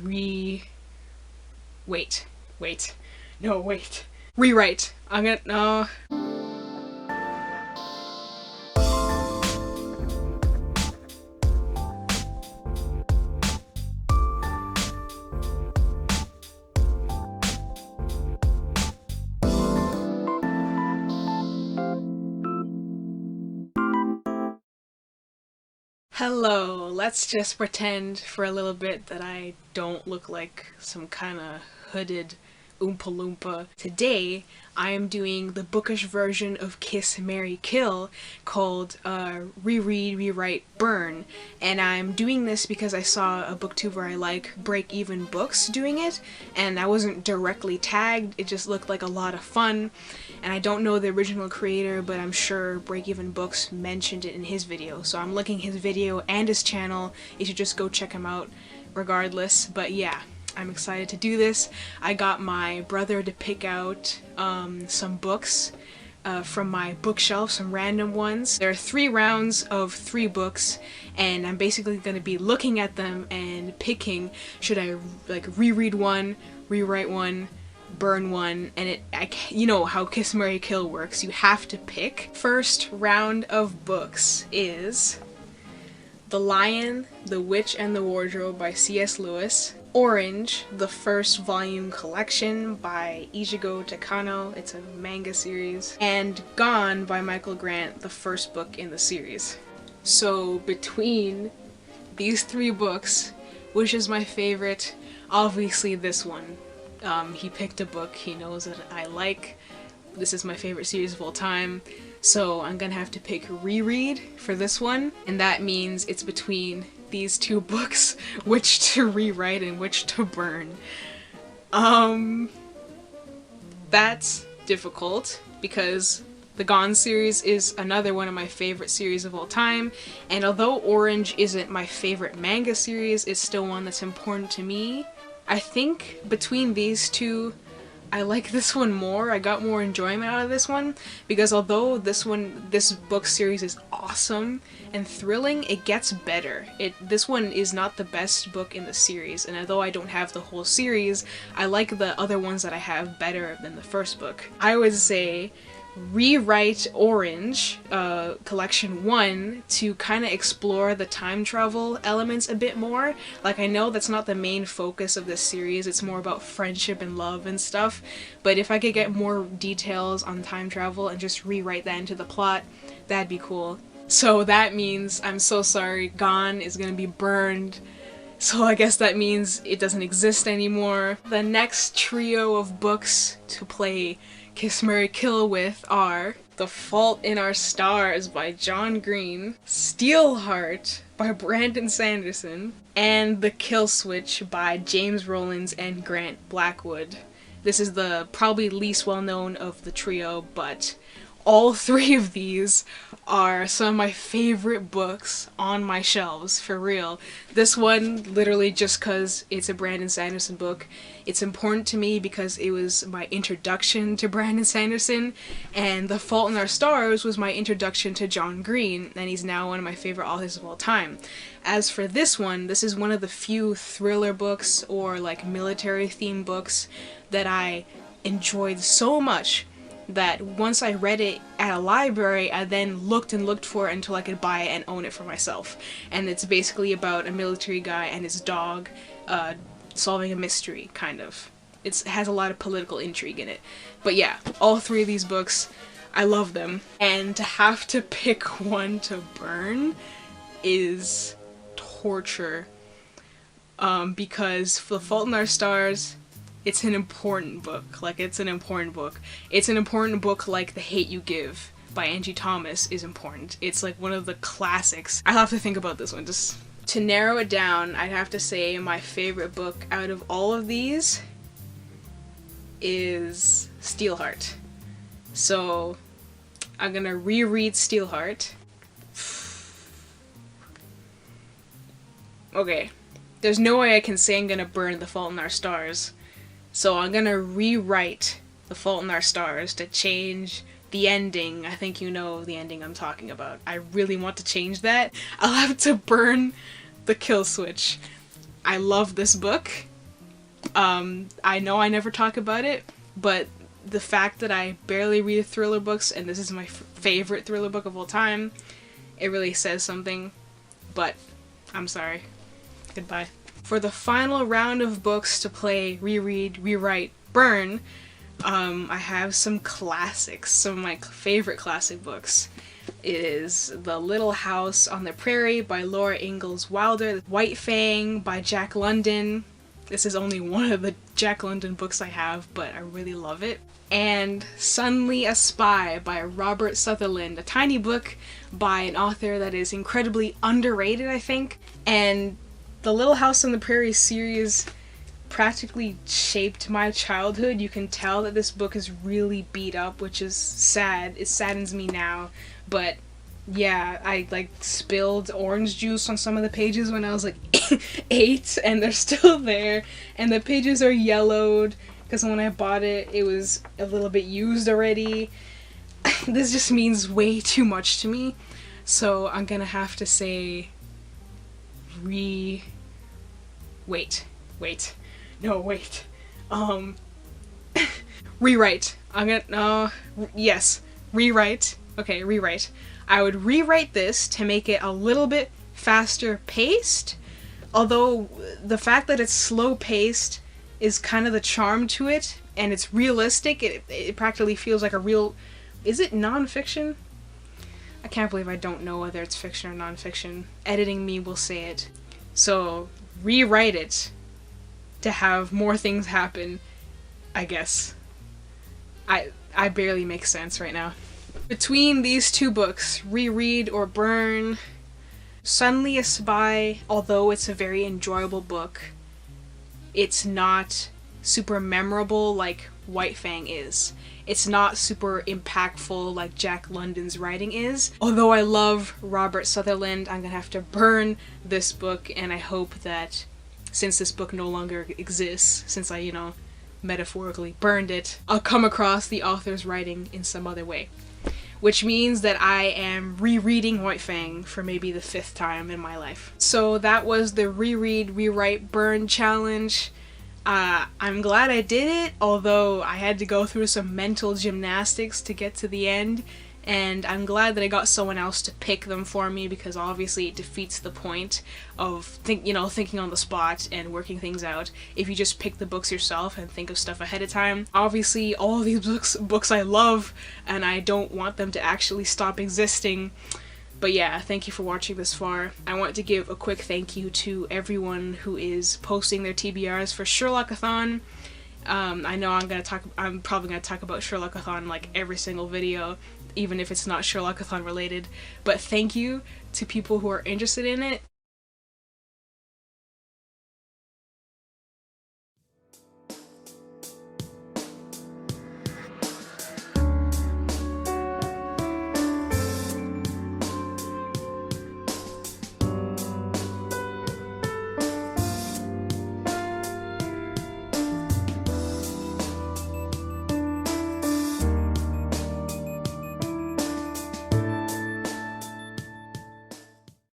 Rewrite. I'm gonna, no. Hello, let's just pretend for a little bit that I don't look like some kind of hooded Oompa Loompa. Today, I am doing the bookish version of Kiss, Marry, Kill called Reread, Rewrite, Burn. And I'm doing this because I saw a booktuber I like, Break Even Books, doing it, and I wasn't directly tagged, it just looked like a lot of fun. And I don't know the original creator, but I'm sure Break Even Books mentioned it in his video. So I'm linking his video and his channel. You should just go check him out regardless. But yeah, I'm excited to do this. I got my brother to pick out some books from my bookshelf, some random ones. There are 3 rounds of 3 books, and I'm basically going to be looking at them and picking, should I like reread one, rewrite one, burn one, and you know how Kiss, Marry, Kill works. You have to pick. First round of books is The Lion, the Witch, and the Wardrobe by C.S. Lewis, Orange, the first volume collection by Ichigo Takano, it's a manga series, and Gone by Michael Grant, the first book in the series. So between these 3 books, which is my favorite? Obviously this one. He picked a book he knows that I like. This is my favorite series of all time, so I'm gonna have to pick Reread for this one, and that means it's between these 2 books, which to rewrite and which to burn. That's difficult because the Gone series is another one of my favorite series of all time, and although Orange isn't my favorite manga series, it's still one that's important to me. I think between these 2, I like this one more. I got more enjoyment out of this one because although this book series is awesome and thrilling, it gets better. This one is not the best book in the series, and although I don't have the whole series, I like the other ones that I have better than the first book. I would say rewrite Orange, collection 1, to kind of explore the time travel elements a bit more. Like, I know that's not the main focus of this series, it's more about friendship and love and stuff, but if I could get more details on time travel and just rewrite that into the plot, that'd be cool. So that means, I'm so sorry, Gone is gonna be burned. So I guess that means it doesn't exist anymore. The next trio of books to play Kiss, Marry, Kill with are The Fault in Our Stars by John Green, Steelheart by Brandon Sanderson, and The Kill Switch by James Rowlands and Grant Blackwood. This is the probably least well known of the trio, but all 3 of these are some of my favorite books on my shelves, for real. This one, literally just because it's a Brandon Sanderson book. It's important to me because it was my introduction to Brandon Sanderson, and The Fault in Our Stars was my introduction to John Green, and he's now one of my favorite authors of all time. As for this one, this is one of the few thriller books or like military-themed books that I enjoyed so much that once I read it at a library, I then looked and looked for it until I could buy it and own it for myself. And it's basically about a military guy and his dog solving a mystery, kind of. It has a lot of political intrigue in it. But yeah, all 3 of these books, I love them. And to have to pick one to burn is torture. Because The Fault in Our Stars, it's an important book. Like, it's an important book. It's an important book like The Hate You Give by Angie Thomas is important. It's like one of the classics. I'll have to think about this one. Just to narrow it down, I'd have to say my favorite book out of all of these is Steelheart. So I'm gonna reread Steelheart. Okay, there's no way I can say I'm gonna burn The Fault in Our Stars. So I'm gonna rewrite The Fault in Our Stars to change the ending. I think you know the ending I'm talking about. I really want to change that. I'll have to burn The Kill Switch. I love this book. I know I never talk about it, but the fact that I barely read thriller books, and this is my favorite thriller book of all time, it really says something. But I'm sorry. Goodbye. For the final round of books to play, reread, rewrite, burn, I have some classics, some of my favorite classic books. It is The Little House on the Prairie by Laura Ingalls Wilder, White Fang by Jack London. This is only one of the Jack London books I have, but I really love it. And Suddenly a Spy by Robert Sutherland, a tiny book by an author that is incredibly underrated, I think. And the Little House on the Prairie series practically shaped my childhood. You can tell that this book is really beat up, which is sad. It saddens me now. But yeah, I like spilled orange juice on some of the pages when I was like 8, and they're still there. And the pages are yellowed because when I bought it, it was a little bit used already. This just means way too much to me. So I'm gonna have to say rewrite. Yes, rewrite. Okay, rewrite. I would rewrite this to make it a little bit faster paced, although the fact that it's slow paced is kind of the charm to it, and it's realistic. It practically feels like a real... Is it non-fiction? I can't believe I don't know whether it's fiction or non-fiction. Editing me will say it. So, rewrite it to have more things happen, I guess. I barely make sense right now. Between these two books, Reread or Burn, Suddenly a Spy, although it's a very enjoyable book, it's not super memorable like White Fang is. It's not super impactful like Jack London's writing is. Although I love Robert Sutherland, I'm gonna have to burn this book, and I hope that since this book no longer exists, since I, metaphorically burned it, I'll come across the author's writing in some other way. Which means that I am rereading White Fang for maybe the 5th time in my life. So that was the Reread, Rewrite, Burn challenge. I'm glad I did it, although I had to go through some mental gymnastics to get to the end, and I'm glad that I got someone else to pick them for me, because obviously it defeats the point of thinking on the spot and working things out if you just pick the books yourself and think of stuff ahead of time. Obviously all of these books I love, and I don't want them to actually stop existing. But yeah, thank you for watching this far. I want to give a quick thank you to everyone who is posting their TBRs for Sherlockathon. I know I'm probably gonna talk about Sherlockathon like every single video, even if it's not Sherlockathon related. But thank you to people who are interested in it.